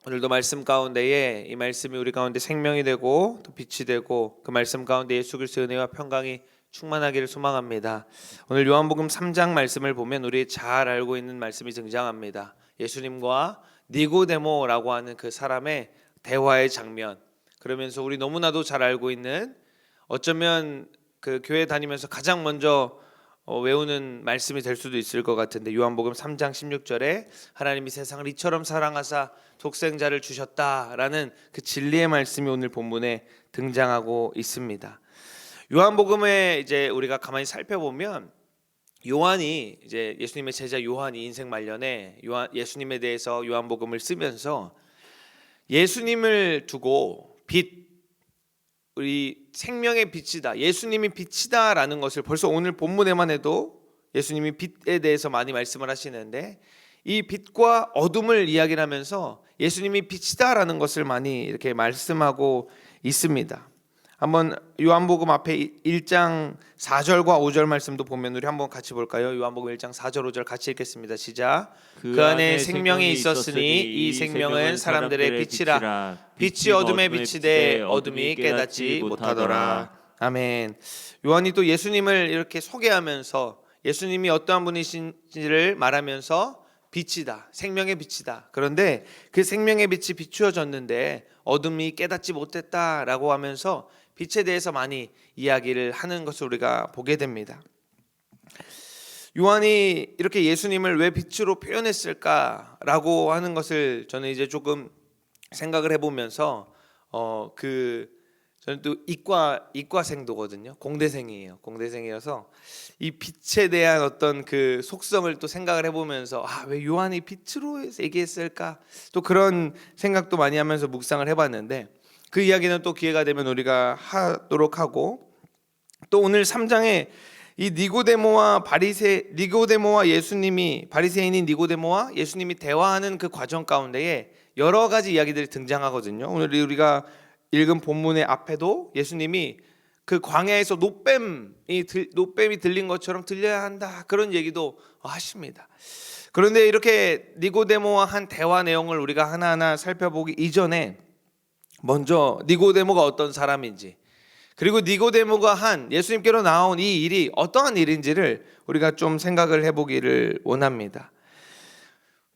오늘도 말씀 가운데에 이 말씀이 우리 가운데 생명이 되고 또 빛이 되고 그 말씀 가운데 예수 그리스도의 은혜와 평강이 충만하기를 소망합니다. 오늘 요한복음 3장 말씀을 보면 우리 잘 알고 있는 말씀이 등장합니다. 예수님과 니고데모라고 하는 그 사람의 대화의 장면. 그러면서 우리 너무나도 잘 알고 있는, 어쩌면 그 교회 다니면서 가장 먼저 외우는 말씀이 될 수도 있을 것 같은데, 요한복음 3장 16절에 하나님이 세상을 이처럼 사랑하사 독생자를 주셨다라는 그 진리의 말씀이 오늘 본문에 등장하고 있습니다. 요한복음에 이제 우리가 가만히 살펴보면, 요한이 이제 예수님의 제자 요한이 인생 말년에 예수님에 대해서 요한복음을 쓰면서 예수님을 두고 우리 생명의 빛이다, 예수님이 빛이다라는 것을 벌써 오늘 본문에만 해도 예수님이 빛에 대해서 많이 말씀을 하시는데, 이 빛과 어둠을 이야기를 하면서 예수님이 빛이다라는 것을 많이 이렇게 말씀하고 있습니다. 한번 요한복음 앞에 1장 4절과 5절 말씀도 보면 우리 한번 같이 볼까요? 요한복음 1장 4절 5절 같이 읽겠습니다. 시작. 그 안에 생명이 있었으니 이 생명은 사람들의 빛이라. 빛이 어둠에 비치되 어둠이 깨닫지 못하더라. 아멘. 요한이 또 예수님을 이렇게 소개하면서 예수님이 어떠한 분이신지를 말하면서 빛이다, 생명의 빛이다. 그런데 그 생명의 빛이 비추어졌는데 어둠이 깨닫지 못했다라고 하면서 빛에 대해서 많이 이야기를 하는 것을 우리가 보게 됩니다. 요한이 이렇게 예수님을 왜 빛으로 표현했을까라고 하는 것을 저는 이제 조금 생각을 해보면서 저는 또 이과생도거든요. 공대생이에요. 공대생이어서 이 빛에 대한 어떤 그 속성을 또 생각을 해보면서 왜 요한이 빛으로 얘기했을까? 또 그런 생각도 많이 하면서 묵상을 해봤는데, 그 이야기는 또 기회가 되면 우리가 하도록 하고, 또 오늘 3장에 이 니고데모와 예수님이, 바리새인인 니고데모와 예수님이 대화하는 그 과정 가운데에 여러 가지 이야기들이 등장하거든요. 오늘 우리가 읽은 본문의 앞에도 예수님이 그 광야에서 노뱀이 들린 것처럼 들려야 한다, 그런 얘기도 하십니다. 그런데 이렇게 니고데모와 한 대화 내용을 우리가 하나하나 살펴보기 이전에 먼저 니고데모가 어떤 사람인지, 그리고 니고데모가 한 예수님께로 나온 이 일이 어떠한 일인지를 우리가 좀 생각을 해보기를 원합니다.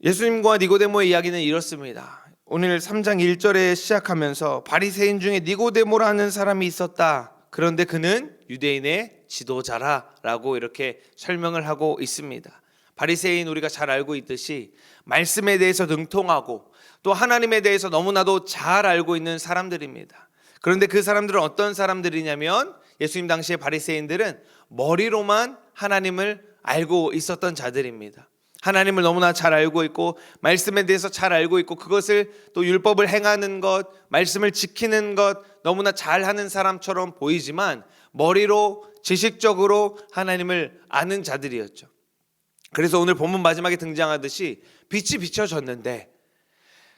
예수님과 니고데모의 이야기는 이렇습니다. 오늘 3장 1절에 시작하면서 바리새인 중에 니고데모라는 사람이 있었다. 그런데 그는 유대인의 지도자라고 이렇게 설명을 하고 있습니다. 바리새인, 우리가 잘 알고 있듯이 말씀에 대해서 능통하고 또 하나님에 대해서 너무나도 잘 알고 있는 사람들입니다. 그런데 그 사람들은 어떤 사람들이냐면, 예수님 당시의 바리새인들은 머리로만 하나님을 알고 있었던 자들입니다. 하나님을 너무나 잘 알고 있고 말씀에 대해서 잘 알고 있고, 그것을 또 율법을 행하는 것, 말씀을 지키는 것 너무나 잘하는 사람처럼 보이지만 머리로 지식적으로 하나님을 아는 자들이었죠. 그래서 오늘 본문 마지막에 등장하듯이 빛이 비춰졌는데,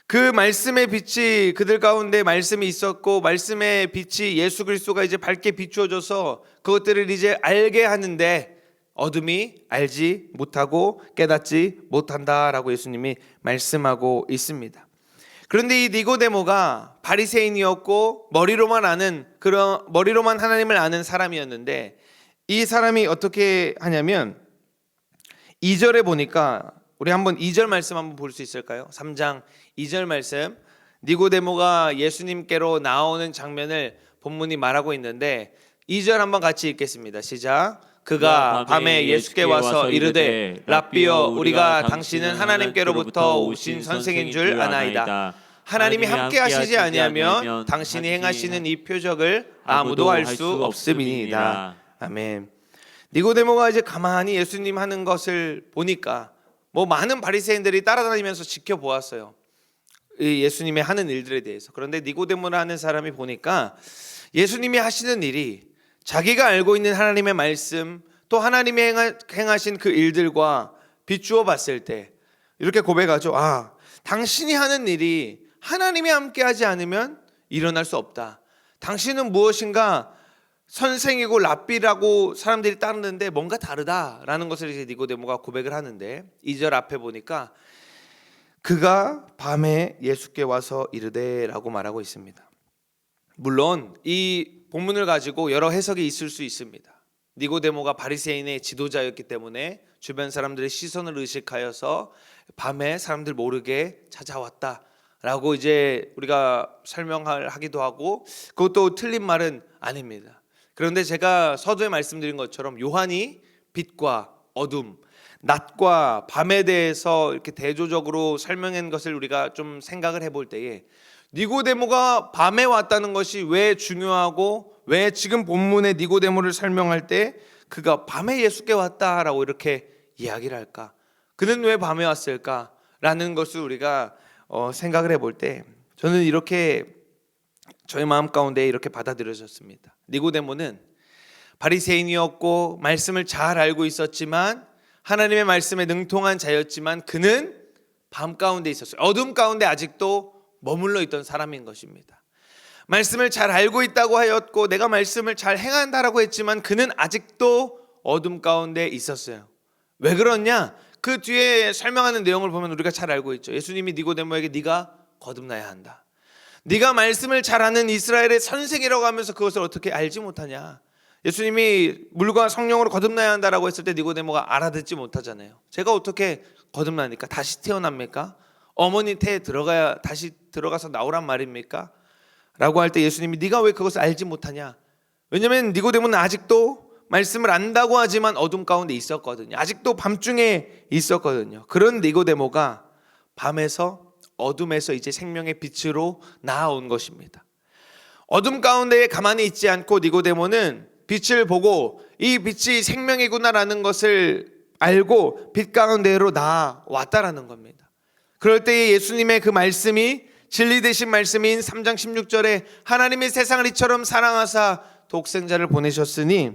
그 말씀의 빛이 그들 가운데 말씀이 있었고, 말씀의 빛이 예수 그리스도가 이제 밝게 비추어져서 그것들을 이제 알게 하는데 어둠이 알지 못하고 깨닫지 못한다라고 예수님이 말씀하고 있습니다. 그런데 이 니고데모가 바리새인이었고 머리로만 하나님을 아는 사람이었는데, 이 사람이 어떻게 하냐면 2절에 보니까, 우리 한번 2절 말씀 한번 볼 수 있을까요? 3장 2절 말씀, 니고데모가 예수님께로 나오는 장면을 본문이 말하고 있는데 2절 한번 같이 읽겠습니다. 시작. 그가 밤에 예수께 와서 이르되 랍비여, 우리가 당신은 하나님께로부터 오신 선생인 줄 아나이다. 하나님이 함께 하시지 아니하면 당신이 행하시는 이 표적을 아무도 할 수 없음이니이다. 아멘. 니고데모가 이제 가만히 예수님 하는 것을 보니까 많은 바리새인들이 따라다니면서 지켜보았어요, 이 예수님의 하는 일들에 대해서. 그런데 니고데모라는 사람이 보니까 예수님이 하시는 일이 자기가 알고 있는 하나님의 말씀, 또 하나님이 행하신 그 일들과 비추어 봤을 때 이렇게 고백하죠. 당신이 하는 일이 하나님이 함께하지 않으면 일어날 수 없다. 당신은 무엇인가 선생이고 랍비라고 사람들이 따르는데 뭔가 다르다라는 것을 이제 니고데모가 고백을 하는데, 2절 앞에 보니까 그가 밤에 예수께 와서 이르되라고 말하고 있습니다. 물론 이 본문을 가지고 여러 해석이 있을 수 있습니다. 니고데모가 바리새인의 지도자였기 때문에 주변 사람들의 시선을 의식하여서 밤에 사람들 모르게 찾아왔다라고 이제 우리가 설명하기도 하고, 그것도 틀린 말은 아닙니다. 그런데 제가 서두에 말씀드린 것처럼 요한이 빛과 어둠, 낮과 밤에 대해서 이렇게 대조적으로 설명한 것을 우리가 좀 생각을 해볼 때에, 니고데모가 밤에 왔다는 것이 왜 중요하고, 왜 지금 본문의 니고데모를 설명할 때 그가 밤에 예수께 왔다라고 이렇게 이야기를 할까? 그는 왜 밤에 왔을까? 라는 것을 우리가 생각을 해볼 때, 저는 이렇게 저의 마음 가운데 이렇게 받아들여졌습니다. 니고데모는 바리새인이었고 말씀을 잘 알고 있었지만, 하나님의 말씀에 능통한 자였지만, 그는 밤 가운데 있었어요. 어둠 가운데 아직도 머물러 있던 사람인 것입니다. 말씀을 잘 알고 있다고 하였고 내가 말씀을 잘 행한다라고 했지만 그는 아직도 어둠 가운데 있었어요. 왜 그러냐? 그 뒤에 설명하는 내용을 보면 우리가 잘 알고 있죠. 예수님이 니고데모에게 네가 거듭나야 한다. 네가 말씀을 잘하는 이스라엘의 선생이라고 하면서 그것을 어떻게 알지 못하냐? 예수님이 물과 성령으로 거듭나야 한다라고 했을 때 니고데모가 알아듣지 못하잖아요. 제가 어떻게 거듭나니까? 다시 태어납니까? 어머니 태에 다시 들어가서 나오란 말입니까? 라고 할 때 예수님이 네가 왜 그것을 알지 못하냐? 왜냐하면 니고데모는 아직도 말씀을 안다고 하지만 어둠 가운데 있었거든요. 아직도 밤중에 있었거든요. 그런 니고데모가 밤에서, 어둠에서 이제 생명의 빛으로 나아온 것입니다. 어둠 가운데 가만히 있지 않고 니고데모는 빛을 보고 이 빛이 생명이구나라는 것을 알고 빛 가운데로 나아왔다라는 겁니다. 그럴 때에 예수님의 그 말씀이 진리 되신 말씀인 3장 16절에 하나님이 세상을 이처럼 사랑하사 독생자를 보내셨으니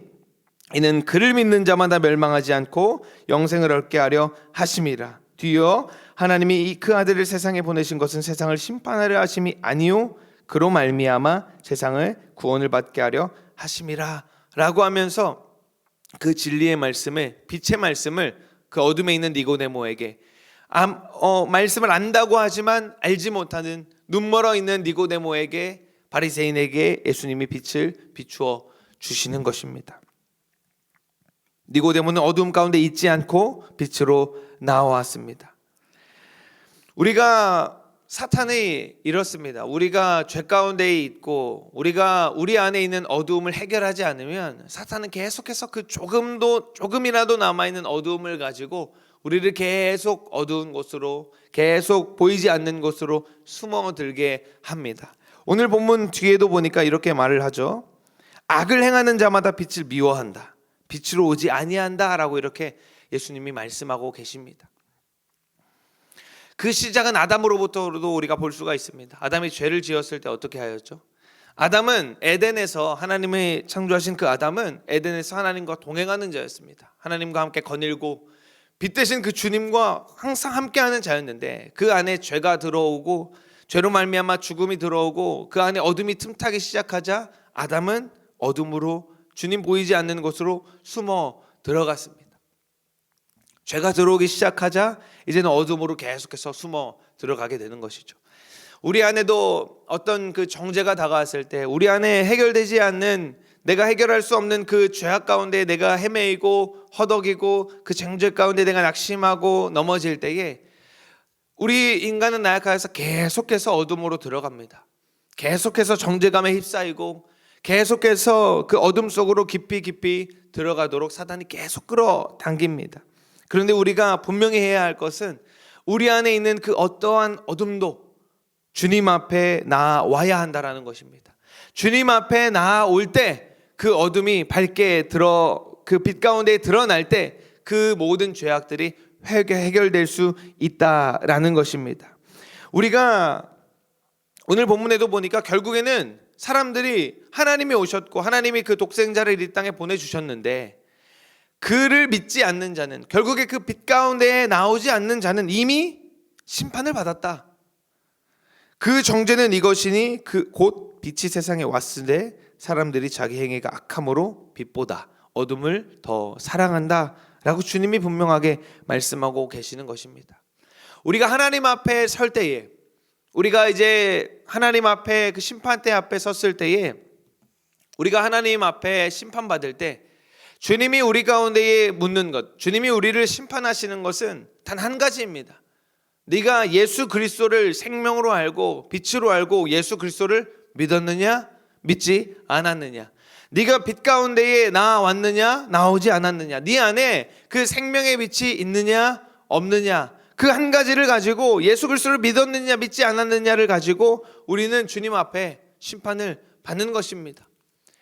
이는 그를 믿는 자마다 멸망하지 않고 영생을 얻게 하려 하심이라. 뒤이어 하나님이 그 아들을 세상에 보내신 것은 세상을 심판하려 하심이 아니요 그로 말미암아 세상을 구원을 받게 하려 하심이라 라고 하면서 그 진리의 말씀을, 빛의 말씀을 그 어둠에 있는 니고데모에게, 말씀을 안다고 하지만 알지 못하는 눈멀어 있는 니고데모에게, 바리새인에게 예수님이 빛을 비추어 주시는 것입니다. 니고데모는 어둠 가운데 있지 않고 빛으로 나왔습니다. 우리가 사탄이 이렇습니다. 우리가 죄 가운데 있고 우리가 우리 안에 있는 어두움을 해결하지 않으면 사탄은 계속해서 그 조금이라도 남아있는 어두움을 가지고 우리를 계속 어두운 곳으로, 계속 보이지 않는 곳으로 숨어들게 합니다. 오늘 본문 뒤에도 보니까 이렇게 말을 하죠. 악을 행하는 자마다 빛을 미워한다. 빛으로 오지 아니한다 라고 이렇게 예수님이 말씀하고 계십니다. 그 시작은 아담으로부터도 우리가 볼 수가 있습니다. 아담이 죄를 지었을 때 어떻게 하였죠? 아담은 에덴에서, 하나님이 창조하신 그 아담은 에덴에서 하나님과 동행하는 자였습니다. 하나님과 함께 거닐고 빛 대신 그 주님과 항상 함께하는 자였는데, 그 안에 죄가 들어오고 죄로 말미암아 죽음이 들어오고 그 안에 어둠이 틈타기 시작하자 아담은 어둠으로, 주님 보이지 않는 곳으로 숨어 들어갔습니다. 죄가 들어오기 시작하자 이제는 어둠으로 계속해서 숨어 들어가게 되는 것이죠. 우리 안에도 어떤 그 정죄가 다가왔을 때, 우리 안에 해결되지 않는, 내가 해결할 수 없는 그 죄악 가운데 내가 헤매이고 허덕이고 그 정죄 가운데 내가 낙심하고 넘어질 때에 우리 인간은 나약하여서 계속해서 어둠으로 들어갑니다. 계속해서 정죄감에 휩싸이고 계속해서 그 어둠 속으로 깊이 들어가도록 사단이 계속 끌어당깁니다. 그런데 우리가 분명히 해야 할 것은 우리 안에 있는 그 어떠한 어둠도 주님 앞에 나와야 한다라는 것입니다. 주님 앞에 나올 때 그 어둠이 밝게 그 빛 가운데 드러날 때 그 모든 죄악들이 해결될 수 있다라는 것입니다. 우리가 오늘 본문에도 보니까 결국에는 사람들이, 하나님이 오셨고 하나님이 그 독생자를 이 땅에 보내주셨는데 그를 믿지 않는 자는, 결국에 그 빛 가운데에 나오지 않는 자는 이미 심판을 받았다. 그 정죄는 이것이니 곧 빛이 세상에 왔으되 사람들이 자기 행위가 악함으로 빛보다 어둠을 더 사랑한다 라고 주님이 분명하게 말씀하고 계시는 것입니다. 우리가 하나님 앞에 설 때에, 우리가 이제 하나님 앞에 그 심판대 앞에 섰을 때에, 우리가 하나님 앞에 심판받을 때 주님이 우리 가운데에 묻는 것, 주님이 우리를 심판하시는 것은 단 한 가지입니다. 네가 예수 그리스도를 생명으로 알고 빛으로 알고 예수 그리스도를 믿었느냐 믿지 않았느냐, 네가 빛 가운데에 나왔느냐 나오지 않았느냐, 네 안에 그 생명의 빛이 있느냐 없느냐, 그 한 가지를 가지고, 예수 그리스도를 믿었느냐 믿지 않았느냐를 가지고 우리는 주님 앞에 심판을 받는 것입니다.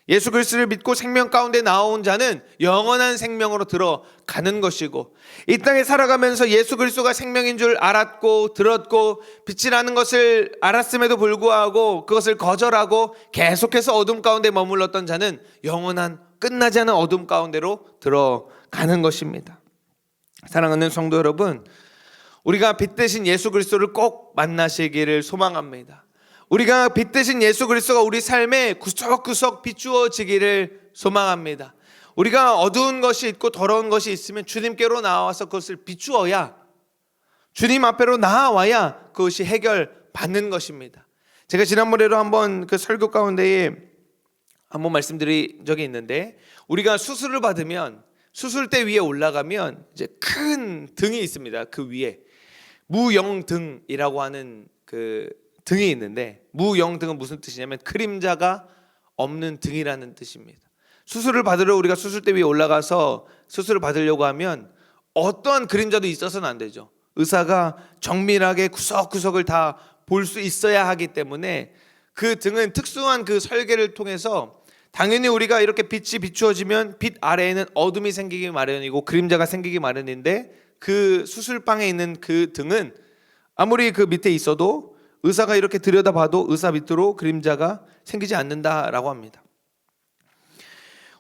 예수 그리스도를 믿고 생명 가운데 나온 자는 영원한 생명으로 들어가는 것이고, 이 땅에 살아가면서 예수 그리스도가 생명인 줄 알았고 들었고 빛이라는 것을 알았음에도 불구하고 그것을 거절하고 계속해서 어둠 가운데 머물렀던 자는 영원한 끝나지 않은 어둠 가운데로 들어가는 것입니다. 사랑하는 성도 여러분, 우리가 빛 대신 예수 그리스도를 꼭 만나시기를 소망합니다. 우리가 빛 대신 예수 그리스도가 우리 삶에 구석구석 비추어지기를 소망합니다. 우리가 어두운 것이 있고 더러운 것이 있으면 주님께로 나와서 그것을 비추어야, 주님 앞에로 나와야 그것이 해결받는 것입니다. 제가 지난번에도 한번 그 설교 가운데에 한번 말씀드린 적이 있는데, 우리가 수술을 받으면 수술대 위에 올라가면 이제 큰 등이 있습니다. 그 위에 무영등이라고 하는 그 등이 있는데, 무영등은 무슨 뜻이냐면 그림자가 없는 등이라는 뜻입니다. 수술을 받으러 우리가 수술대 위에 올라가서 수술을 받으려고 하면 어떠한 그림자도 있어서는 안 되죠. 의사가 정밀하게 구석구석을 다 볼 수 있어야 하기 때문에 그 등은 특수한 그 설계를 통해서, 당연히 우리가 이렇게 빛이 비추어지면 빛 아래에는 어둠이 생기기 마련이고 그림자가 생기기 마련인데, 그 수술방에 있는 그 등은 아무리 그 밑에 있어도 의사가 이렇게 들여다봐도 의사 밑으로 그림자가 생기지 않는다라고 합니다.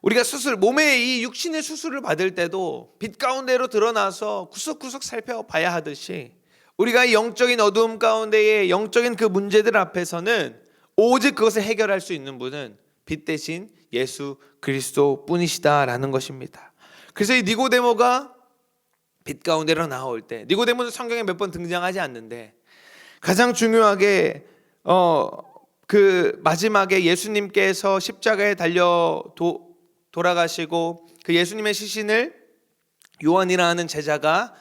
우리가 몸의 이 육신의 수술을 받을 때도 빛 가운데로 드러나서 구석구석 살펴봐야 하듯이, 우리가 영적인 어두움 가운데의 영적인 그 문제들 앞에서는 오직 그것을 해결할 수 있는 분은 빛 대신 예수 그리스도 뿐이시다라는 것입니다. 그래서 이 니고데모가 빛 가운데로 나올 때, 니고데모는 성경에 몇 번 등장하지 않는데 가장 중요하게 그 마지막에 예수님께서 십자가에 달려 돌아가시고 그 예수님의 시신을 요한이라는 제자가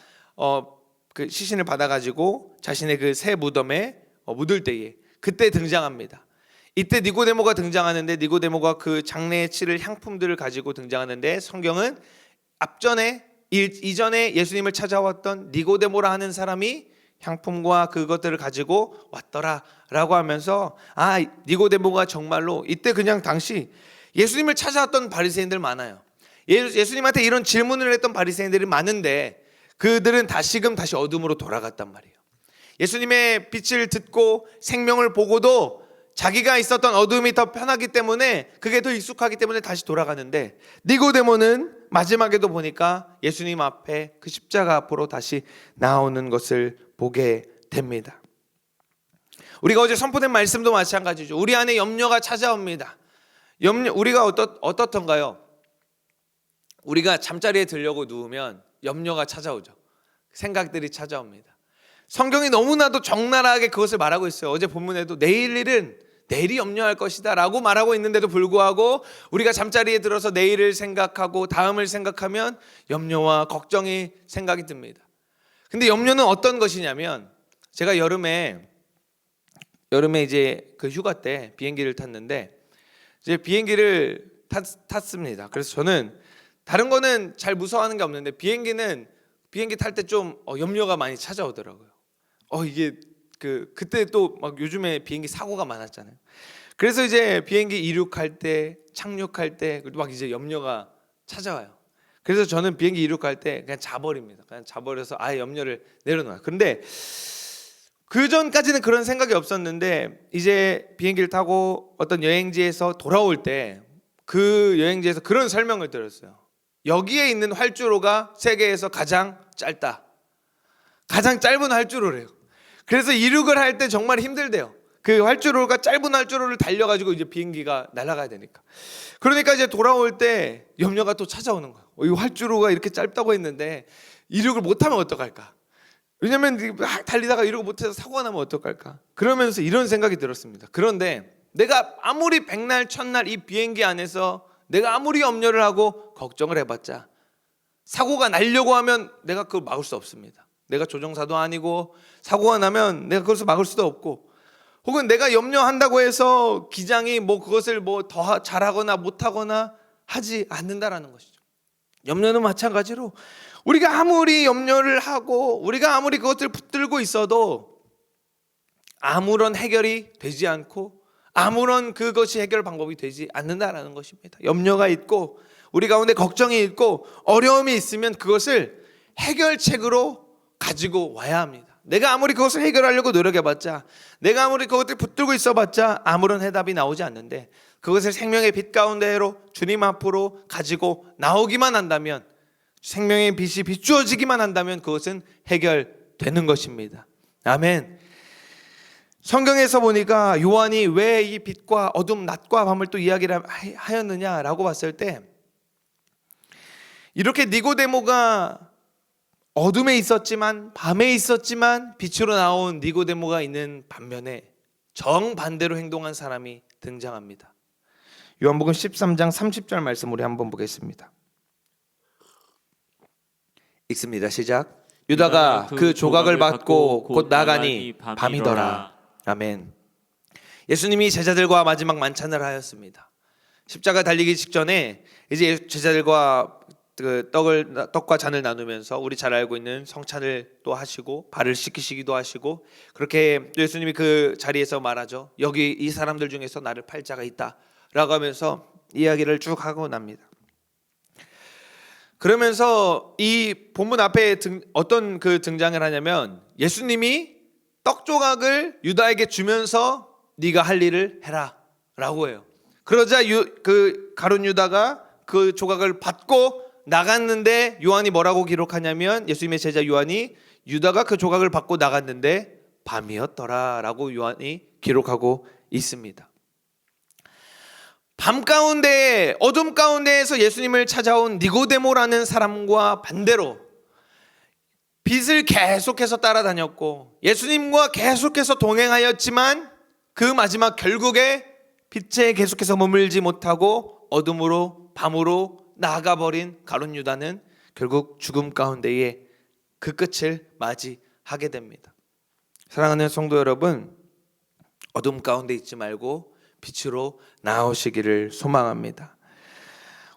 그 시신을 받아가지고 자신의 그 새 무덤에 묻을 때에 그때 등장합니다. 이때 니고데모가 등장하는데, 니고데모가 그 장례에 치를 향품들을 가지고 등장하는데, 성경은 이전에 예수님을 찾아왔던 니고데모라 하는 사람이 향품과 그것들을 가지고 왔더라라고 하면서, 니고데모가 정말로 이때 그냥 당시 예수님을 찾아왔던 바리새인들 많아요. 예수님한테 이런 질문을 했던 바리새인들이 많은데 그들은 다시금 다시 어둠으로 돌아갔단 말이에요. 예수님의 빛을 듣고 생명을 보고도 자기가 있었던 어둠이 더 편하기 때문에, 그게 더 익숙하기 때문에 다시 돌아가는데, 니고데모는 마지막에도 보니까 예수님 앞에 그 십자가 앞으로 다시 나오는 것을 보게 됩니다. 우리가 어제 선포된 말씀도 마찬가지죠. 우리 안에 염려가 찾아옵니다. 우리가 어떻던가요? 우리가 잠자리에 들려고 누우면 염려가 찾아오죠. 생각들이 찾아옵니다. 성경이 너무나도 적나라하게 그것을 말하고 있어요. 어제 본문에도 내일 일은 내일이 염려할 것이다 라고 말하고 있는데도 불구하고 우리가 잠자리에 들어서 내일을 생각하고 다음을 생각하면 염려와 걱정이 생각이 듭니다. 근데 염려는 어떤 것이냐면, 제가 여름에 이제 그 휴가 때 비행기를 탔는데, 이제 비행기를 탔습니다. 그래서 저는 다른 거는 잘 무서워하는 게 없는데 비행기 탈 때 좀 염려가 많이 찾아오더라고요. 이게 그때 또 막 요즘에 비행기 사고가 많았잖아요. 그래서 이제 비행기 이륙할 때, 착륙할 때 막 이제 염려가 찾아와요. 그래서 저는 비행기 이륙할 때 그냥 자버립니다. 그냥 자버려서 아예 염려를 내려놔요. 그런데 그 전까지는 그런 생각이 없었는데, 이제 비행기를 타고 어떤 여행지에서 돌아올 때 그 여행지에서 그런 설명을 들었어요. 여기에 있는 활주로가 세계에서 가장 짧다. 가장 짧은 활주로래요. 그래서 이륙을 할 때 정말 힘들대요. 그 활주로가 짧은 활주로를 달려가지고 이제 비행기가 날아가야 되니까. 그러니까 이제 돌아올 때 염려가 또 찾아오는 거예요. 이 활주로가 이렇게 짧다고 했는데 이륙을 못하면 어떡할까? 왜냐면 달리다가 이러고 못해서 사고가 나면 어떡할까? 그러면서 이런 생각이 들었습니다. 그런데 내가 아무리 백날 첫날 이 비행기 안에서 내가 아무리 염려를 하고 걱정을 해봤자 사고가 나려고 하면 내가 그걸 막을 수 없습니다. 내가 조종사도 아니고 사고가 나면 내가 그것을 막을 수도 없고, 혹은 내가 염려한다고 해서 기장이 그것을 더 잘하거나 못하거나 하지 않는다라는 것이죠. 염려는 마찬가지로 우리가 아무리 염려를 하고 우리가 아무리 그것을 붙들고 있어도 아무런 해결이 되지 않고 아무런 그것이 해결 방법이 되지 않는다라는 것입니다. 염려가 있고 우리 가운데 걱정이 있고 어려움이 있으면 그것을 해결책으로 가지고 와야 합니다. 내가 아무리 그것을 해결하려고 노력해봤자, 내가 아무리 그것을 붙들고 있어봤자 아무런 해답이 나오지 않는데, 그것을 생명의 빛 가운데로 주님 앞으로 가지고 나오기만 한다면, 생명의 빛이 비추어지기만 한다면 그것은 해결되는 것입니다. 아멘. 성경에서 보니까 요한이 왜 이 빛과 어둠, 낮과 밤을 또 이야기를 하였느냐라고 봤을 때, 이렇게 니고데모가 어둠에 있었지만 밤에 있었지만 빛으로 나온 니고데모가 있는 반면에 정반대로 행동한 사람이 등장합니다. 요한복음 13장 30절 말씀 우리 한번 보겠습니다. 읽습니다. 시작. 유다가 그 조각을 받고 곧 나가니 밤이더라. 아멘. 예수님이 제자들과 마지막 만찬을 하였습니다. 십자가 달리기 직전에 이제 제자들과 그 떡과 잔을 나누면서 우리 잘 알고 있는 성찬을 또 하시고 발을 씻기시기도 하시고, 그렇게 예수님이 그 자리에서 말하죠. 여기 이 사람들 중에서 나를 팔 자가 있다 라고 하면서 이야기를 쭉 하고 납니다. 그러면서 이 본문 앞에 어떤 그 등장을 하냐면, 예수님이 떡 조각을 유다에게 주면서 네가 할 일을 해라 라고 해요. 그러자 그 가룟 유다가 그 조각을 받고 나갔는데, 요한이 뭐라고 기록하냐면, 예수님의 제자 요한이 유다가 그 조각을 받고 나갔는데 밤이었더라 라고 요한이 기록하고 있습니다. 밤 가운데, 어둠 가운데에서 예수님을 찾아온 니고데모라는 사람과 반대로 빛을 계속해서 따라다녔고 예수님과 계속해서 동행하였지만 그 마지막 결국에 빛에 계속해서 머물지 못하고 어둠으로, 밤으로 나아가버린 가룟 유다는 결국 죽음 가운데에 그 끝을 맞이하게 됩니다. 사랑하는 성도 여러분, 어둠 가운데 있지 말고 빛으로 나오시기를 소망합니다.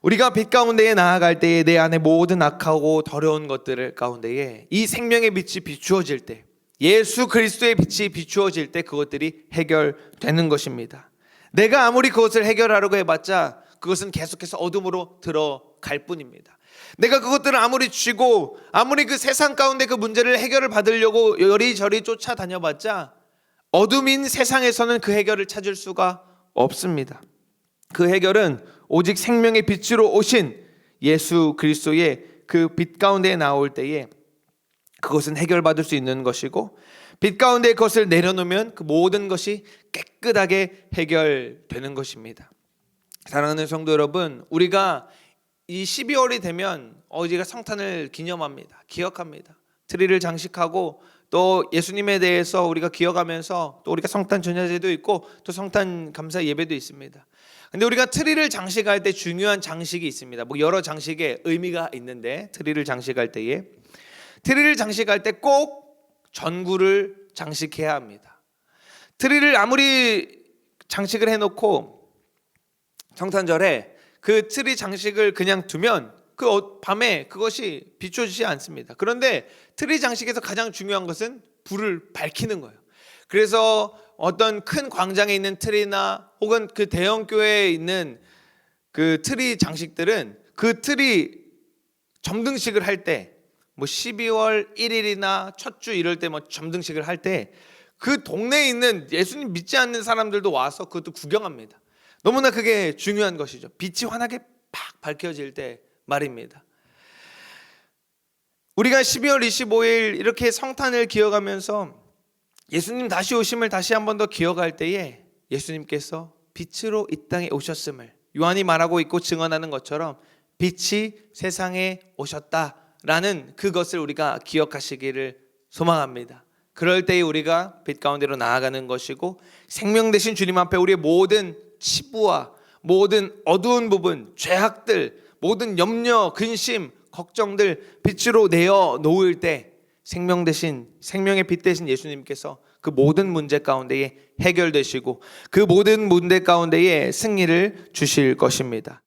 우리가 빛 가운데에 나아갈 때에 내 안에 모든 악하고 더러운 것들 가운데에 이 생명의 빛이 비추어질 때, 예수 그리스도의 빛이 비추어질 때 그것들이 해결되는 것입니다. 내가 아무리 그것을 해결하려고 해봤자 그것은 계속해서 어둠으로 들어갈 뿐입니다. 내가 그것들을 아무리 쥐고 아무리 그 세상 가운데 그 문제를 해결을 받으려고 여리저리 쫓아다녀봤자 어둠인 세상에서는 그 해결을 찾을 수가 없습니다. 그 해결은 오직 생명의 빛으로 오신 예수 그리스도의 그 빛 가운데 나올 때에 그것은 해결받을 수 있는 것이고, 빛 가운데 그것을 내려놓으면 그 모든 것이 깨끗하게 해결되는 것입니다. 사랑하는 성도 여러분, 우리가 이 12월이 되면 우리가 성탄을 기념합니다. 기억합니다. 트리를 장식하고 또 예수님에 대해서 우리가 기억하면서 또 우리가 성탄 전야제도 있고 또 성탄 감사 예배도 있습니다. 근데 우리가 트리를 장식할 때 중요한 장식이 있습니다. 여러 장식의 의미가 있는데, 트리를 장식할 때에 트리를 장식할 때 꼭 전구를 장식해야 합니다. 트리를 아무리 장식을 해놓고 성탄절에 그 트리 장식을 그냥 두면 그 밤에 그것이 비춰지지 않습니다. 그런데 트리 장식에서 가장 중요한 것은 불을 밝히는 거예요. 그래서 어떤 큰 광장에 있는 트리나 혹은 그 대형 교회에 있는 그 트리 장식들은 그 트리 점등식을 할 때 12월 1일이나 첫 주 이럴 때 점등식을 할 때 그 동네에 있는 예수님 믿지 않는 사람들도 와서 그것도 구경합니다. 너무나 그게 중요한 것이죠. 빛이 환하게 팍 밝혀질 때 말입니다. 우리가 12월 25일 이렇게 성탄을 기억하면서 예수님 다시 오심을 다시 한 번 더 기억할 때에 예수님께서 빛으로 이 땅에 오셨음을 요한이 말하고 있고 증언하는 것처럼 빛이 세상에 오셨다라는 그것을 우리가 기억하시기를 소망합니다. 그럴 때에 우리가 빛 가운데로 나아가는 것이고 생명 되신 주님 앞에 우리의 모든 치부와 모든 어두운 부분, 죄악들, 모든 염려, 근심, 걱정들 빛으로 내어 놓을 때 생명 되신 생명의 빛 되신 예수님께서 그 모든 문제 가운데에 해결되시고 그 모든 문제 가운데에 승리를 주실 것입니다.